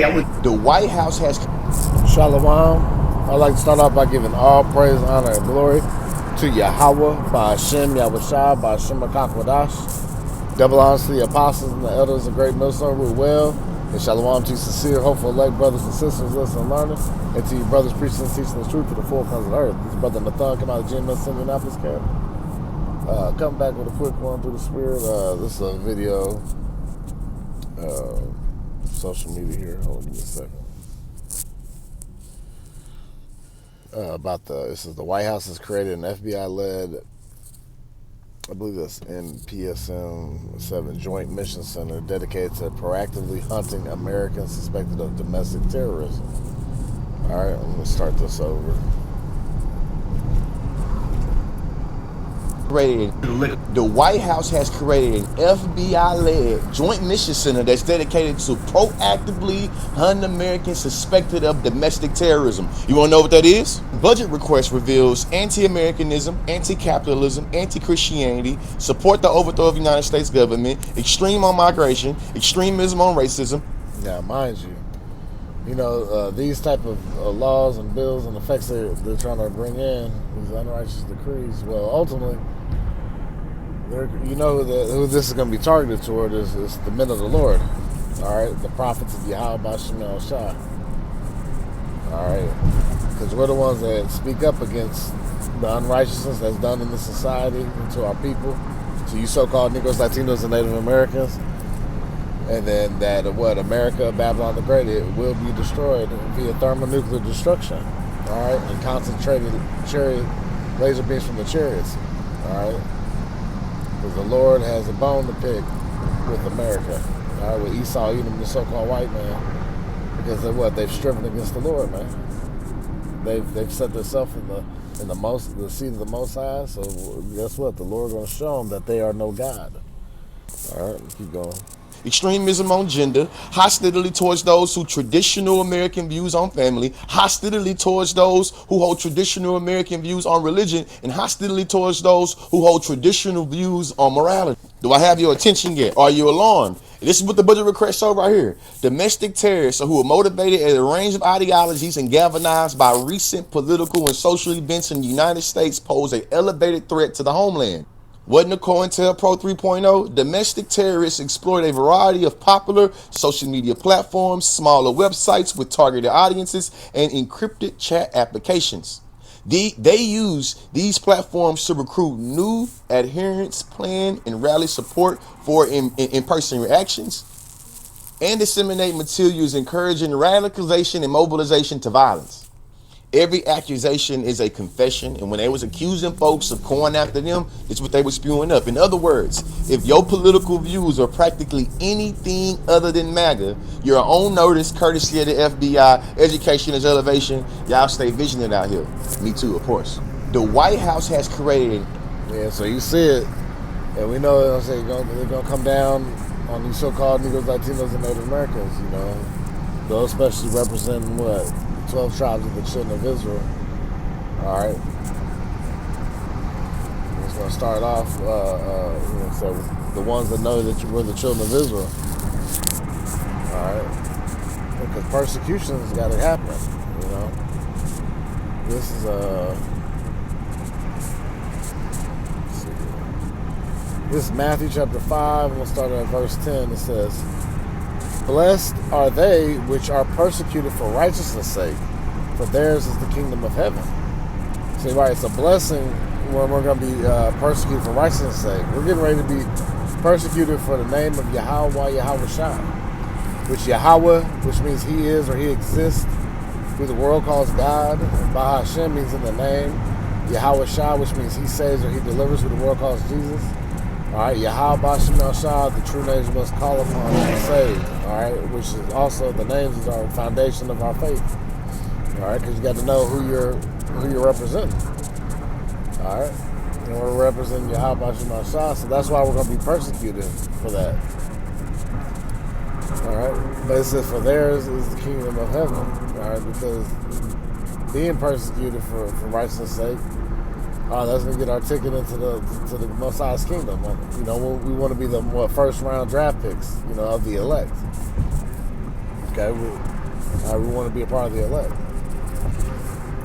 The White House has Shalom. I'd like to start off by giving all praise, honor, and glory to Yahweh, by Hashem, Yahushua, by Hashem HaKakwadash. Double honors to the apostles and the elders of Great Millstone Root Well. And shalom to sincere, hopeful, elect brothers and sisters listening and learning. And to you brothers preaching and teaching the truth to the four corners of the earth. This is Brother Nathan, come out of GMS Indianapolis camp. Come back with a quick one through the spirit. This is a video, social media here. Hold on, give me a second. This is the White House has created an FBI-led, I believe that's NPSM 7 Joint Mission Center dedicated to proactively hunting Americans suspected of domestic terrorism. All right, I'm going to start this over. The White House has created an FBI-led joint mission center that's dedicated to proactively hunting Americans suspected of domestic terrorism. You want to know what that is? Budget request reveals anti-Americanism, anti-capitalism, anti-Christianity, support the overthrow of the United States government, extreme on migration, extremism on racism. Now, mind you, these type of laws and bills and effects they're trying to bring in, these unrighteous decrees, well, ultimately, who this is going to be targeted toward is the men of the Lord, all right, the prophets of Yahweh B'Shem Yahushua, all right, because we're the ones that speak up against the unrighteousness that's done in the society and to our people, to you so-called Negroes, Latinos, and Native Americans, and then that America, Babylon the Great, it will be destroyed via thermonuclear destruction, all right, and concentrated laser beams from the chariots, all right. Because the Lord has a bone to pick with America, all right, with Esau, Edom, the so-called white man, because they've striven against the Lord, man. They've set themselves in the seat of the Most High. So guess what? The Lord going to show them that they are no God. All right, keep going. Extremism on gender, hostility towards those who traditional American views on family, hostility towards those who hold traditional American views on religion, and hostility towards those who hold traditional views on morality. Do I have your attention yet? Are you alarmed? This is what the budget request show right here. Domestic terrorists who are motivated at a range of ideologies and galvanized by recent political and social events in the United States pose an elevated threat to the homeland. Wasn't a COINTELPRO 3.0? Domestic terrorists exploit a variety of popular social media platforms, smaller websites with targeted audiences, and encrypted chat applications. They use these platforms to recruit new adherents, plan and rally support for in-person reactions, and disseminate materials encouraging radicalization and mobilization to violence. Every accusation is a confession, and when they was accusing folks of going after them, it's what they were spewing up. In other words, if your political views are practically anything other than MAGA, you're on notice, courtesy of the FBI. Education is elevation. Y'all stay vigilant out here. Me too, of course. The White House has created. Yeah, so you see it, and we know they're gonna come down on these so-called Negroes, Latinos, and Native Americans. Those especially representing 12 tribes of the children of Israel. All right. I'm just going to start off. So the ones that know that we're the children of Israel. All right. Because persecution's got to happen. This is This is Matthew chapter 5. We'll start at verse 10. It says, "Blessed are they which are persecuted for righteousness' sake, for theirs is the kingdom of heaven." See, right, it's a blessing when we're going to be persecuted for righteousness' sake. We're getting ready to be persecuted for the name of Yahweh, Yahushua, which Yahweh, which means he is or he exists, who the world calls God. And Bah Hashem means in the name. Yahushua, which means he saves or he delivers, who the world calls Jesus. All right, Yahweh B'Shem Yahushua, the true names must call upon and be saved. All right, which is also the names is our foundation of our faith. All right, because you got to know who you're representing. All right, and we're representing Yahweh B'Shem Yahushua, so that's why we're going to be persecuted for that. All right, but it says for theirs is the kingdom of heaven. All right, because being persecuted for righteousness' sake. That's gonna get our ticket into the Most High's kingdom. We want to be the first round draft picks, of the elect. Okay, We want to be a part of the elect.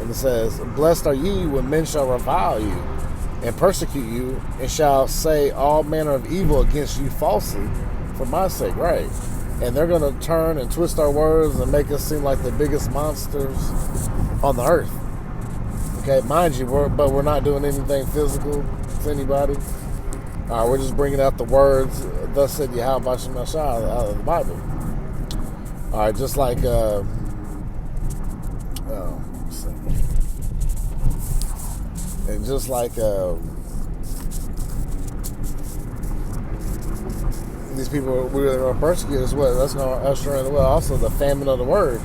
And it says, blessed are ye when men shall revile you and persecute you, and shall say all manner of evil against you falsely for my sake. Right. And they're going to turn and twist our words and make us seem like the biggest monsters on the earth. Okay, mind you, we're not doing anything physical to anybody. We're just bringing out the words, thus said Yahweh Shem Yahshua, out of the Bible. All right, just like, and just like these people we're going to persecute as well. That's going to usher in also the famine of the word,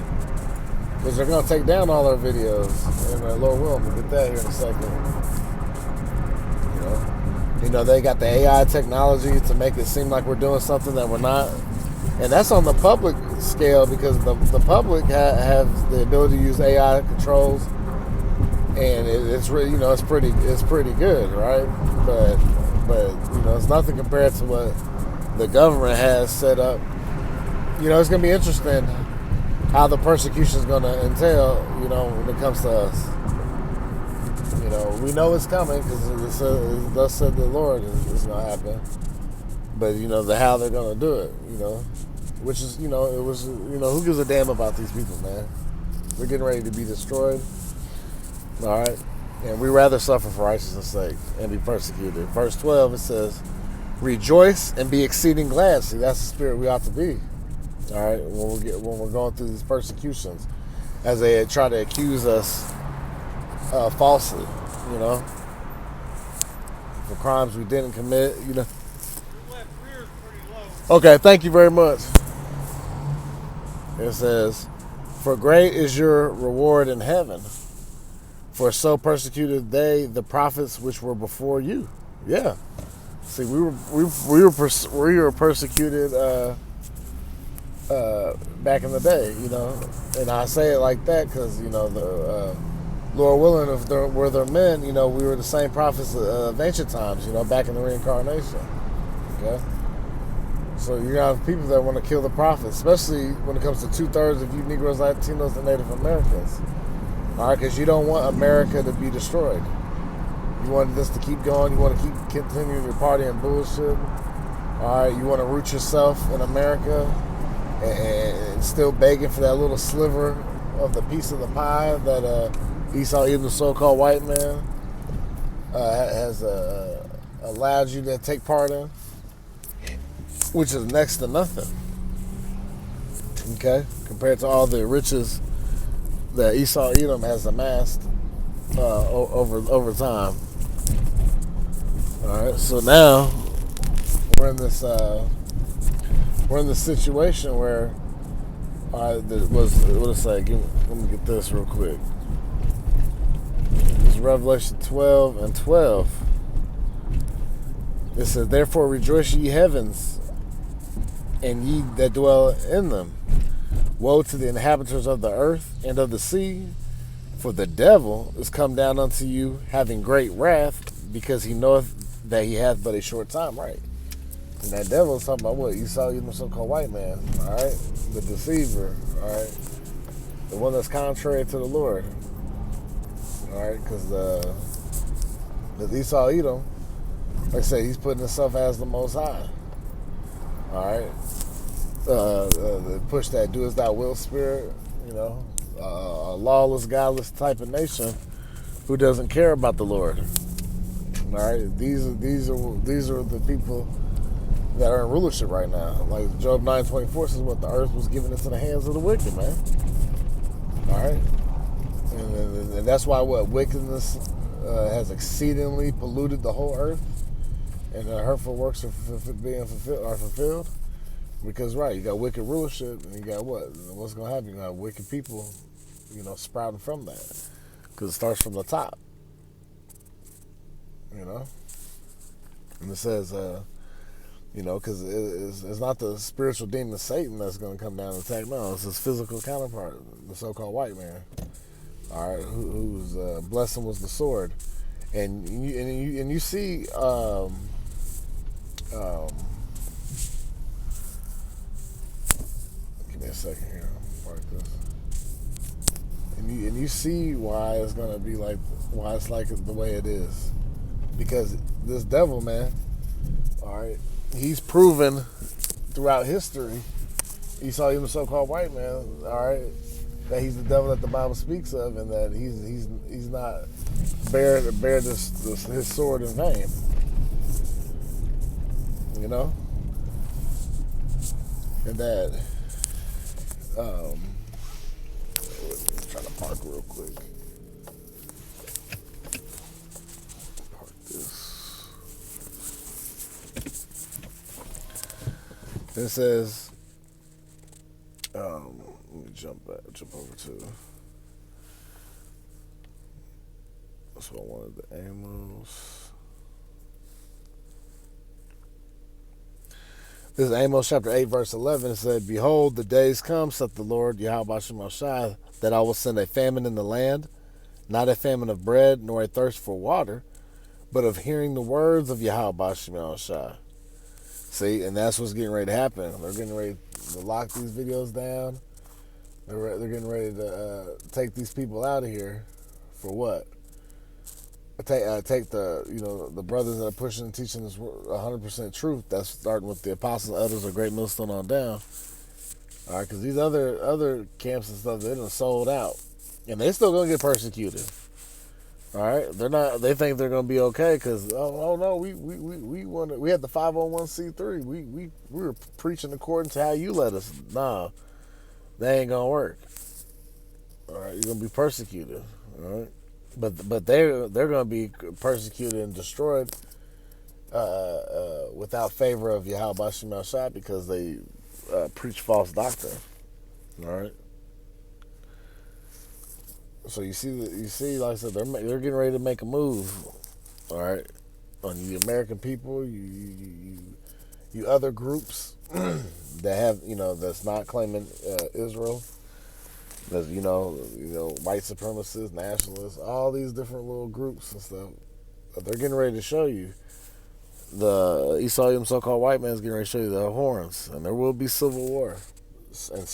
because they're going to take down all our videos. And Lord willing, we'll get that here in a second. You know, they got the AI technology to make it seem like we're doing something that we're not. And that's on the public scale, because the public have the ability to use AI controls, and it's really, it's pretty good, right? But it's nothing compared to what the government has set up. It's going to be interesting how the persecution is going to entail, when it comes to us. We know it's coming, because thus said the Lord is going to happen. But, the how they're going to do it, which is, who gives a damn about these people, man? We're getting ready to be destroyed. All right? And we rather suffer for righteousness' sake and be persecuted. Verse 12, it says, rejoice and be exceeding glad. See, that's the spirit we ought to be. All right? When we're going through these persecutions, as they try to accuse us falsely, for crimes we didn't commit, Okay, thank you very much. It says, for great is your reward in heaven, for so persecuted they the prophets which were before you. Yeah. See, we were persecuted back in the day, and I say it like that because the Lord willing, if there were there men, we were the same prophets of ancient times, back in the reincarnation. Okay. So you're gonna have people that want to kill the prophets, especially when it comes to 2/3 of you Negroes, Latinos, and Native Americans. All right, because you don't want America to be destroyed. You want this to keep going. You want to keep continuing your party and bullshit. All right, you want to root yourself in America and still begging for that little sliver of the piece of the pie that Esau, even the so-called white man, has allowed you to take part in, which is next to nothing. Okay, compared to all the riches that Esau Edom has amassed over time. All right, so now we're in this situation where what did it say? Let me get this real quick. This is Revelation 12 and 12. It says, therefore rejoice ye heavens, and ye that dwell in them. Woe to the inhabitants of the earth and of the sea, for the devil is come down unto you, having great wrath, because he knoweth that he hath but a short time. Right. And that devil is talking about what? Esau, the so-called white man. All right. The deceiver. All right. The one that's contrary to the Lord. All right. Because Esau Edom, like I said, he's putting himself as the Most High. All right. Push that do as thou wilt spirit, a lawless, godless type of nation who doesn't care about the Lord. All right, these are the people that are in rulership right now. Like Job 9:24 says, what the earth was given into the hands of the wicked, man. All right, and that's why wickedness has exceedingly polluted the whole earth, and the hurtful works are fulfilled. Because, right, you got wicked rulership, and you got what's going to happen? You got wicked people, sprouting from that. Because it starts from the top. And it says, because it's not the spiritual demon Satan that's going to come down and attack. No, it's his physical counterpart, the so-called white man. All right, whose blessing was the sword. And you see, give me a second here. I'll mark this. you see why it's gonna be like, why it's like the way it is, because this devil, man, all right, he's proven throughout history, Esau, even so-called white man, all right, that he's the devil that the Bible speaks of, and that he's not bear this his sword in vain. You know, and that I'm trying to park real quick. Park this. It says, let me jump over to. That's what I wanted, the Amos. This is Amos chapter 8, verse 11. It said, "Behold, the days come, saith the Lord, Yahweh Shemashai, that I will send a famine in the land, not a famine of bread, nor a thirst for water, but of hearing the words of Yahweh Shemashai." See, and that's what's getting ready to happen. They're getting ready to lock these videos down. They're getting ready to take these people out of here for what? Take the brothers that are pushing and teaching this 100% truth. That's starting with the apostles, elders of Great Millstone on down. All right, because these other camps and stuff, they're done sold out, and they still gonna get persecuted. All right, they're not. They think they're gonna be okay because oh no, we had the 501c3. We were preaching according to how you led us. Nah, that ain't gonna work. All right, you're gonna be persecuted. All right. But they're going to be persecuted and destroyed without favor of Yahweh Shem Shai because they preach false doctrine. All right. So you see, like I said, they're getting ready to make a move. All right, on the American people, you other groups that have that's not claiming Israel. There's, white supremacists, nationalists, all these different little groups and stuff. They're getting ready to show you. The Esau, so-called white man, is getting ready to show you their horns. And there will be civil war. And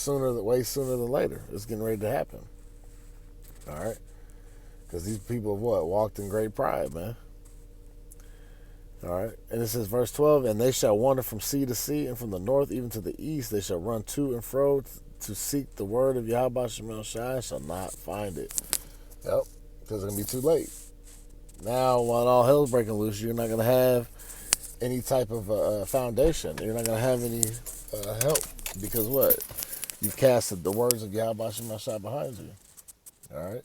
way sooner than later, it's getting ready to happen. All right? Because these people have walked in great pride, man. All right? And it says, verse 12, "And they shall wander from sea to sea, and from the north even to the east. They shall run to and fro to seek the word of Yahweh Shem Shai, shall not find it." Yep, because it's going to be too late. Now, when all hell's breaking loose, you're not going to have any type of foundation. You're not going to have any help. Because what? You've casted the words of Yahweh Shem Shai behind you. All right?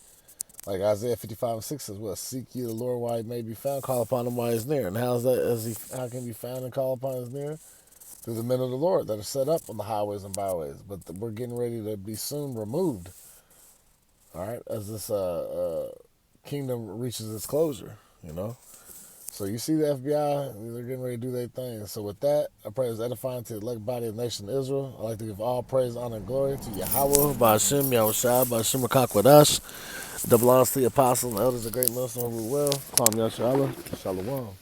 Like Isaiah 55:6 says, "What? Seek ye the Lord while he may be found, call upon him while he's near." And how can he be found and call upon his near? Through the men of the Lord that are set up on the highways and byways. But we're getting ready to be soon removed. All right, as this kingdom reaches its closure, So you see the FBI, they're getting ready to do their thing. So with that, I pray it's edifying to the elect body of the nation of Israel. I'd like to give all praise, honor, and glory to Yahweh, Ba'ashem, Yahushua, Ba'ashem, Rakakwadash. Double honors to the apostles and elders of Great Millstone who rule well. Kwam Yashala. Shalom.